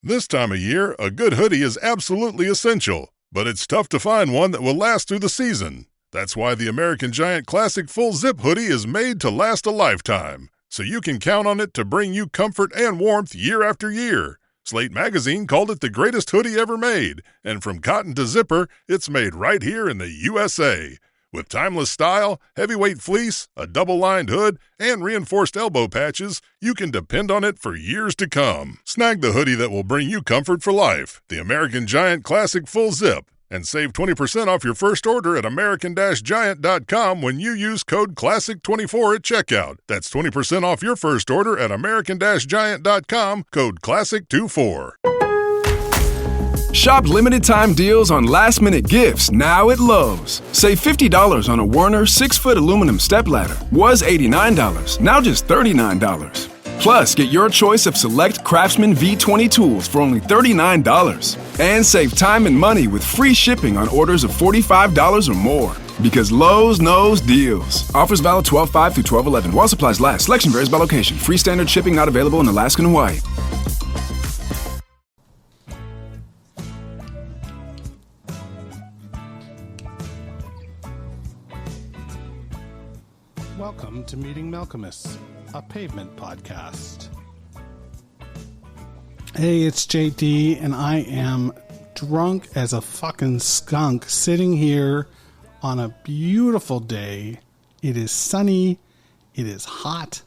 This time of year, a good hoodie is absolutely essential, but it's tough to find one that will last through the season. That's why the American Giant Classic Full Zip Hoodie is made to last a lifetime, so you can count on it to bring you comfort and warmth year after year. Slate Magazine called it the greatest hoodie ever made, and from cotton to zipper, it's made right here in the USA. With timeless style, heavyweight fleece, a double-lined hood, and reinforced elbow patches, you can depend on it for years to come. Snag the hoodie that will bring you comfort for life, the American Giant Classic Full Zip, and save 20% off your first order at american-giant.com when you use code CLASSIC24 at checkout. That's 20% off your first order at american-giant.com, code CLASSIC24. Shop limited-time deals on last-minute gifts now at Lowe's. Save $50 on a Werner 6-foot aluminum stepladder. Was $89, now just $39. Plus, get your choice of select Craftsman V20 tools for only $39. And save time and money with free shipping on orders of $45 or more. Because Lowe's knows deals. Offers valid 12/5 through 12/11. While supplies last. Selection varies by location. Free standard shipping not available in Alaska and Hawaii. Welcome to Meeting Malcolmus, a pavement podcast. Hey, it's JD, and I am drunk as a fucking skunk sitting here on a beautiful day. It is sunny, it is hot,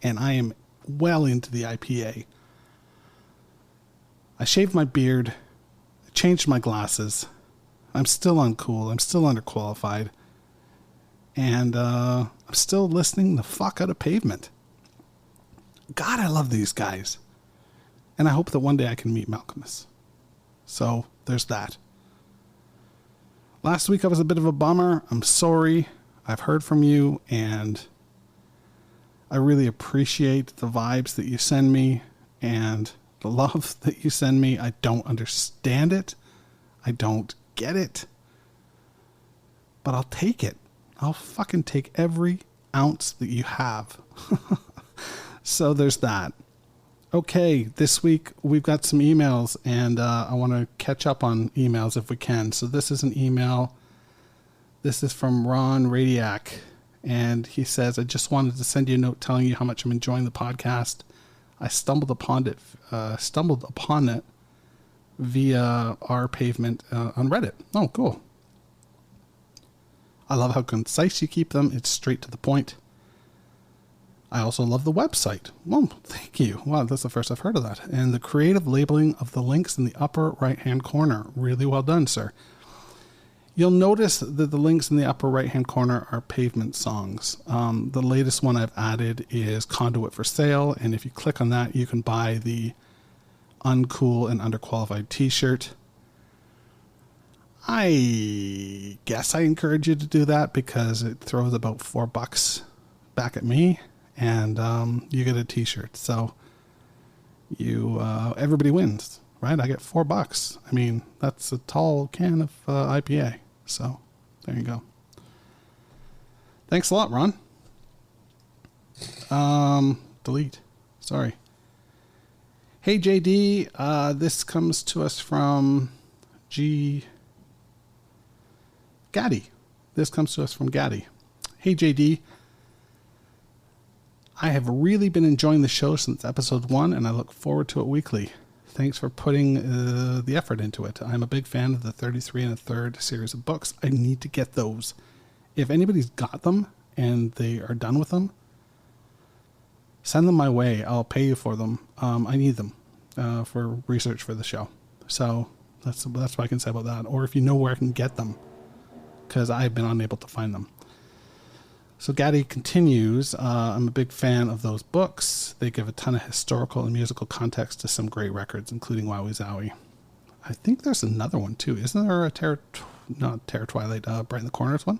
and I am well into the IPA. I shaved my beard, I changed my glasses. I'm still uncool, I'm still underqualified. And I'm still listening the fuck out of Pavement. God, I love these guys. And I hope that one day I can meet Malcolmus. So, there's that. Last week I was a bit of a bummer. I'm sorry. I've heard from you, and I really appreciate the vibes that you send me and the love that you send me. I don't understand it. I don't get it. But I'll take it. I'll fucking take every ounce that you have. So there's that. Okay, this week we've got some emails, and I want to catch up on emails if we can. So this is an email. This is from Ron Radiac, and he says, I just wanted to send you a note telling you how much I'm enjoying the podcast. I stumbled upon it via our Pavement on Reddit. Oh, cool. I love how concise you keep them. It's straight to the point. I also love the website. Well, thank you. Wow, that's the first I've heard of that. And the creative labeling of the links in the upper right-hand corner. Really well done, sir. You'll notice that the links in the upper right-hand corner are Pavement songs. The latest one I've added is Conduit for Sale. And if you click on that, you can buy the Uncool and Underqualified t-shirt. I guess I encourage you to do that because it throws about $4 back at me, and you get a t-shirt. So you everybody wins, right? I get $4. I mean, that's a tall can of IPA. So there you go. Thanks a lot, Ron. Delete. Sorry. Hey, JD. This comes to us from Gaddy. This comes to us from Gaddy. Hey, JD. I have really been enjoying the show since episode 1, and I look forward to it weekly. Thanks for putting the effort into it. I'm a big fan of the 33 and a third series of books. I need to get those. If anybody's got them and they are done with them, send them my way. I'll pay you for them. I need them for research for the show. So that's what I can say about that. Or if you know where I can get them, because I've been unable to find them. So Gaddy continues, I'm a big fan of those books. They give a ton of historical and musical context to some great records, including Wowie Zowie. I think there's another one too. Isn't there a Terror Twilight, Bright in the Corners one?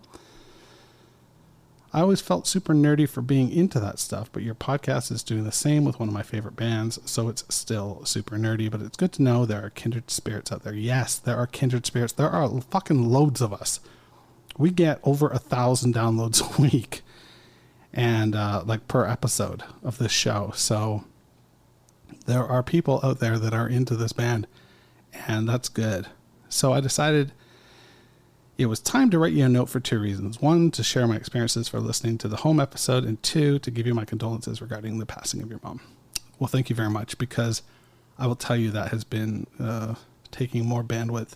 I always felt super nerdy for being into that stuff, but your podcast is doing the same with one of my favorite bands, so it's still super nerdy, but it's good to know there are kindred spirits out there. Yes, there are kindred spirits. There are fucking loads of us. We get over 1,000 downloads a week, and like per episode of this show. So there are people out there that are into this band, and that's good. So I decided it was time to write you a note for two reasons. One, to share my experiences for listening to the Home episode, and two, to give you my condolences regarding the passing of your mom. Well, thank you very much, because I will tell you that has been taking more bandwidth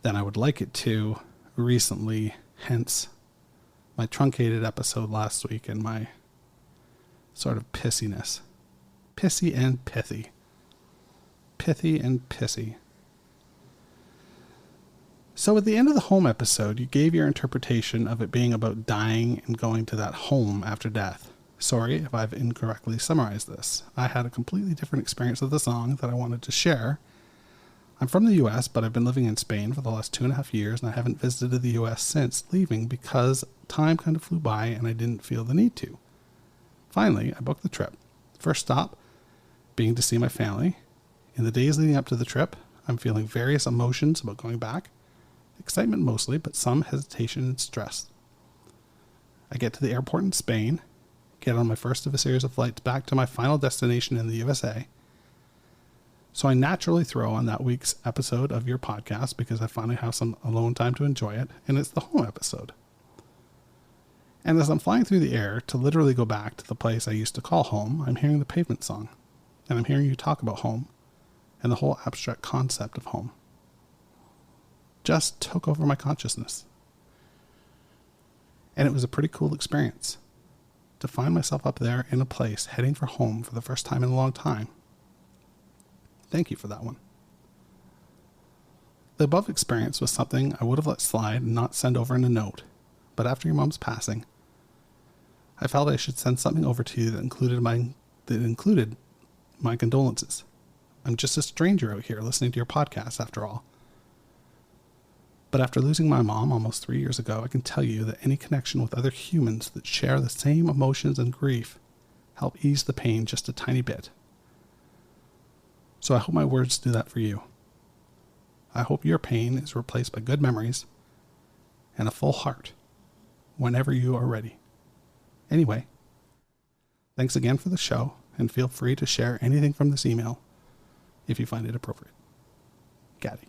than I would like it to recently, hence my truncated episode last week and my sort of pissiness. Pissy and pithy. Pithy and pissy. So at the end of the Home episode, you gave your interpretation of it being about dying and going to that home after death. Sorry if I've incorrectly summarized this. I had a completely different experience of the song that I wanted to share. I'm from the US, but I've been living in Spain for the last 2.5 years, and I haven't visited the US since leaving because time kind of flew by and I didn't feel the need to. Finally, I booked the trip. First stop being to see my family. In the days leading up to the trip, I'm feeling various emotions about going back. Excitement mostly, but some hesitation and stress. I get to the airport in Spain, get on my first of a series of flights back to my final destination in the USA. So I naturally throw on that week's episode of your podcast because I finally have some alone time to enjoy it, and it's the Home episode. And as I'm flying through the air to literally go back to the place I used to call home, I'm hearing the Pavement song, and I'm hearing you talk about home and the whole abstract concept of home. Just took over my consciousness. And it was a pretty cool experience to find myself up there in a place heading for home for the first time in a long time. Thank you for that one. The above experience was something I would have let slide and not send over in a note, but after your mom's passing, I felt I should send something over to you that included my condolences. I'm just a stranger out here listening to your podcast after all. But after losing my mom almost 3 years ago, I can tell you that any connection with other humans that share the same emotions and grief help ease the pain just a tiny bit. So I hope my words do that for you. I hope your pain is replaced by good memories and a full heart whenever you are ready. Anyway, thanks again for the show, and feel free to share anything from this email if you find it appropriate. Gaddy.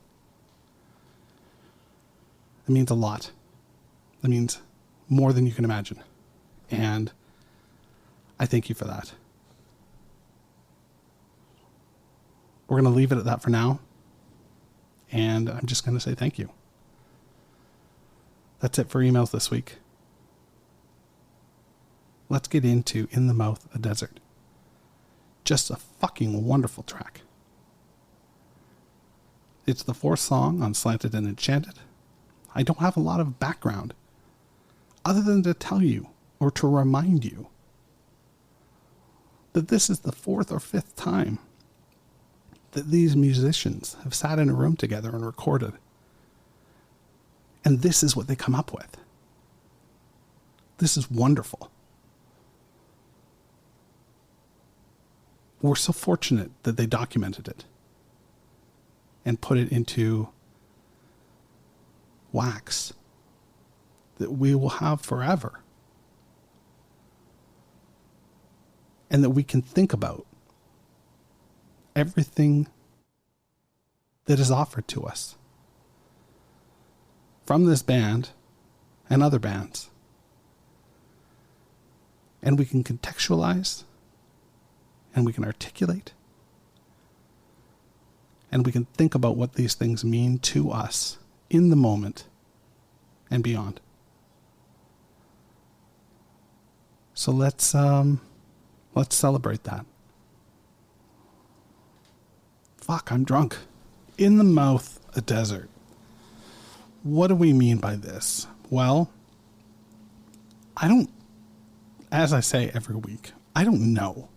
It means a lot. It means more than you can imagine. And I thank you for that. We're going to leave it at that for now. And I'm just going to say thank you. That's it for emails this week. Let's get into In the Mouth, a Desert. Just a fucking wonderful track. It's the fourth song on Slanted and Enchanted. I don't have a lot of background other than to tell you or to remind you that this is the fourth or fifth time that these musicians have sat in a room together and recorded. And this is what they come up with. This is wonderful. We're so fortunate that they documented it and put it into wax that we will have forever, and that we can think about everything that is offered to us from this band and other bands, and we can contextualize, and we can articulate, and we can think about what these things mean to us in the moment and beyond. So let's celebrate that. Fuck, I'm drunk. In the Mouth, a Desert. What do we mean by this? Well, as I say every week, I don't know.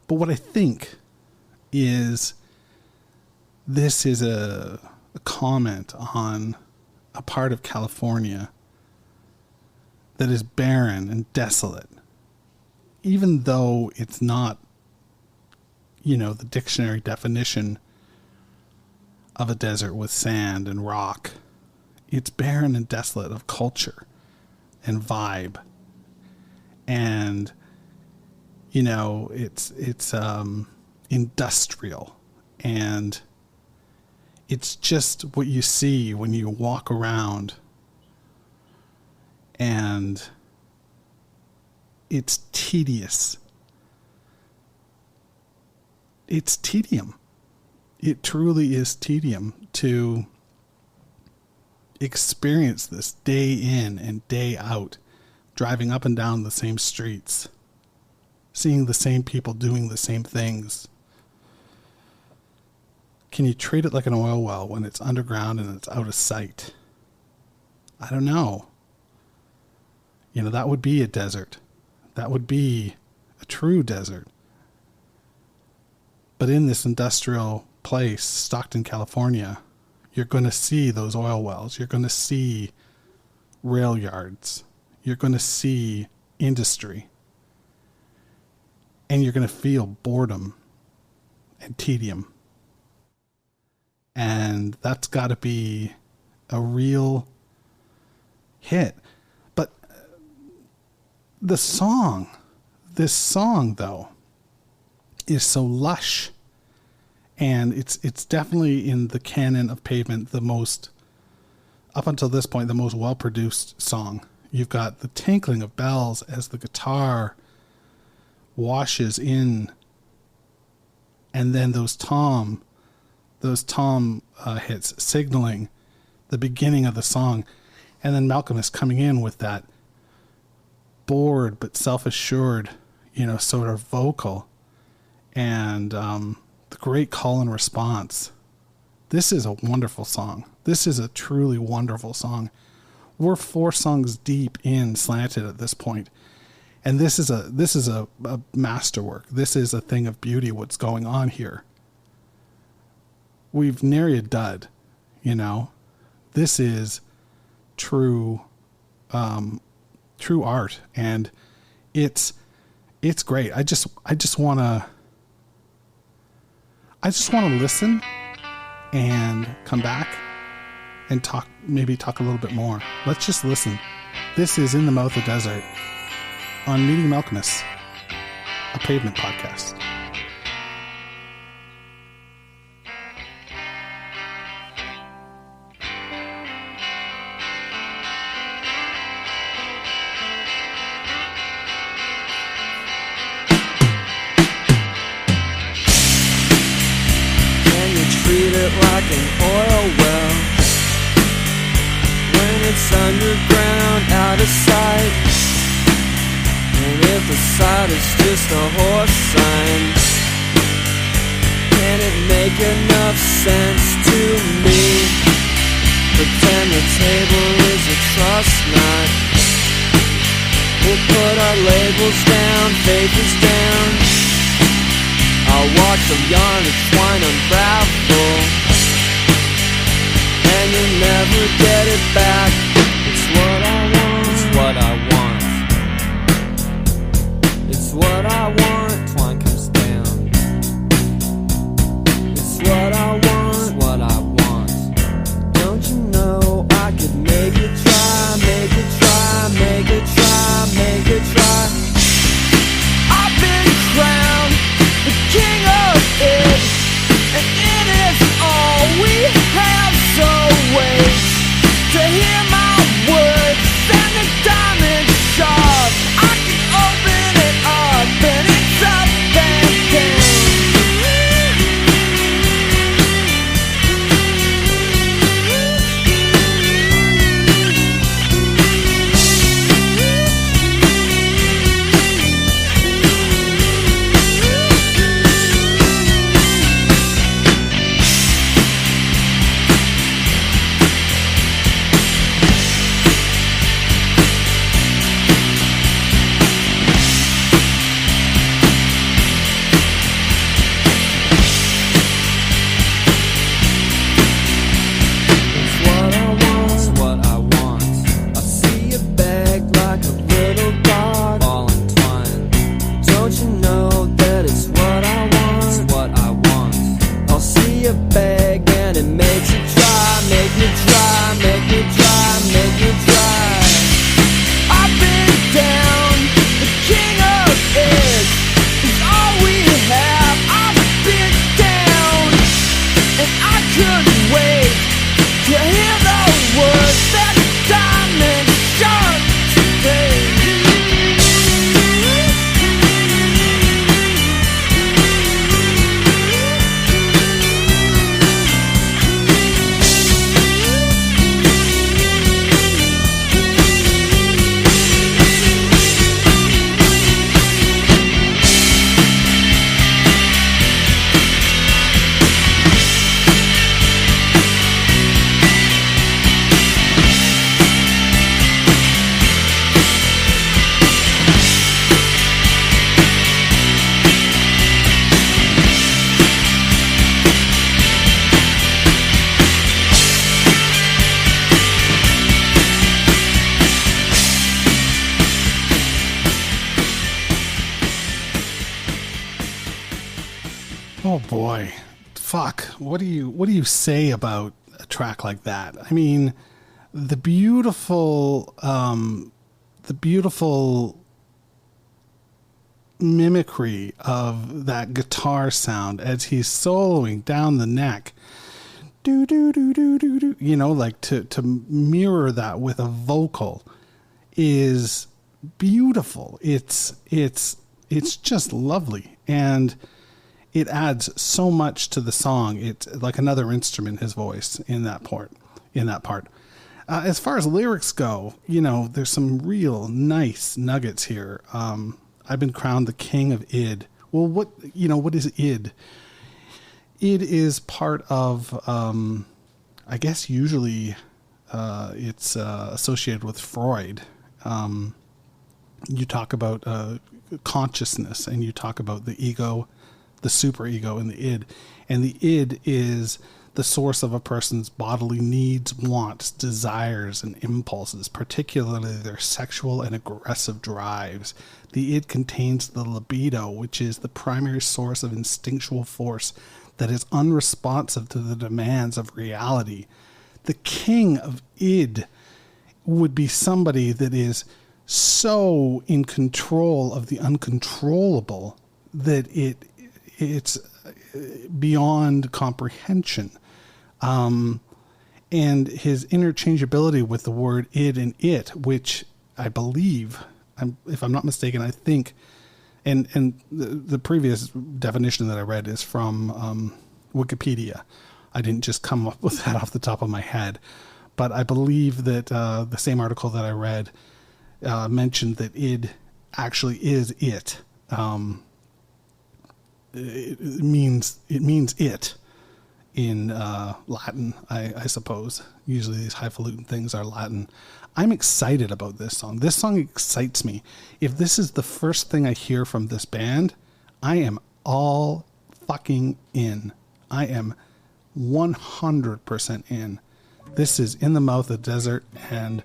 But what I think is this is a comment on a part of California that is barren and desolate, even though it's not, the dictionary definition of a desert with sand and rock. It's barren and desolate of culture and vibe. And, it's industrial, and it's just what you see when you walk around, and it's tedious. It's tedium. It truly is tedium to experience this day in and day out, driving up and down the same streets, seeing the same people doing the same things. Can you treat it like an oil well when it's underground and it's out of sight? I don't know. That would be a desert. That would be a true desert. But in this industrial place, Stockton, California, you're going to see those oil wells. You're going to see rail yards. You're going to see industry. And you're going to feel boredom and tedium. And that's got to be a real hit. But this song though, is so lush. And it's definitely in the canon of Pavement, up until this point, the most well-produced song. You've got the tinkling of bells as the guitar washes in, and then those tom hits signaling the beginning of the song, and then Malcolm is coming in with that bored but self-assured, sort of vocal, and the great call and response. This is a wonderful song. This is a truly wonderful song. We're 4 songs deep in Slanted at this point, and this is a masterwork. This is a thing of beauty. What's going on here? We've nary a dud, This is true art, and it's great. I just want to listen and come back and talk a little bit more. Let's just listen. This is In the Mouth of Desert on Meeting Malcolmus, a Pavement podcast. Like an oil well, when it's underground, out of sight. And if the sight is just a horse sign, can it make enough sense to me? Pretend the table is a trust knot. We'll put our labels down, papers down. I'll watch them yarn and twine unravel, and you'll never get it back. It's what I want. It's what I want. It's what I want. Twine comes down. It's what I want. It's what I want. Don't you know I could make it try, make it try, make it try, make it try. I've been crowned the king of it, and it is all we have. So wait to hear my words and the diamond sharp. I can open it up and it's up and down. boy, fuck. What do you say about a track like that? I mean, the beautiful mimicry of that guitar sound as he's soloing down the neck. Do do do do do do. You know, like to mirror that with a vocal is beautiful. It's just lovely, and it adds so much to the song. It's like another instrument, his voice in that part. As far as lyrics go, you know, there's some real nice nuggets here. I've been crowned the king of id. Well, what is id? Id is part of, I guess usually it's associated with Freud. You talk about consciousness, and you talk about the ego, the superego, and the id. And the id is the source of a person's bodily needs, wants, desires, and impulses, particularly their sexual and aggressive drives. The id contains the libido, which is the primary source of instinctual force that is unresponsive to the demands of reality. The king of id would be somebody that is so in control of the uncontrollable that it's beyond comprehension. And his interchangeability with the word id and it, which I believe, if I'm not mistaken, I think, and the previous definition that I read is from Wikipedia. I didn't just come up with that off the top of my head, but I believe that the same article that I read mentioned that id actually is it. It means it in Latin, I suppose. Usually these highfalutin things are Latin. I'm excited about this song. This song excites me. If this is the first thing I hear from this band, I am all fucking in. I am 100% in. This is In the Mouth of the Desert, and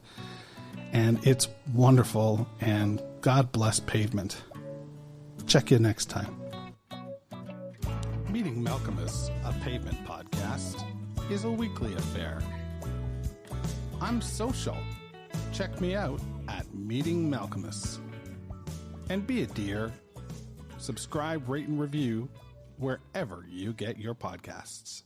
it's wonderful, and God bless Pavement. Check you next time. Meeting Malcolmus, a Pavement podcast, is a weekly affair. I'm social. Check me out at Meeting Malcolmus. And be a dear. Subscribe, rate, and review wherever you get your podcasts.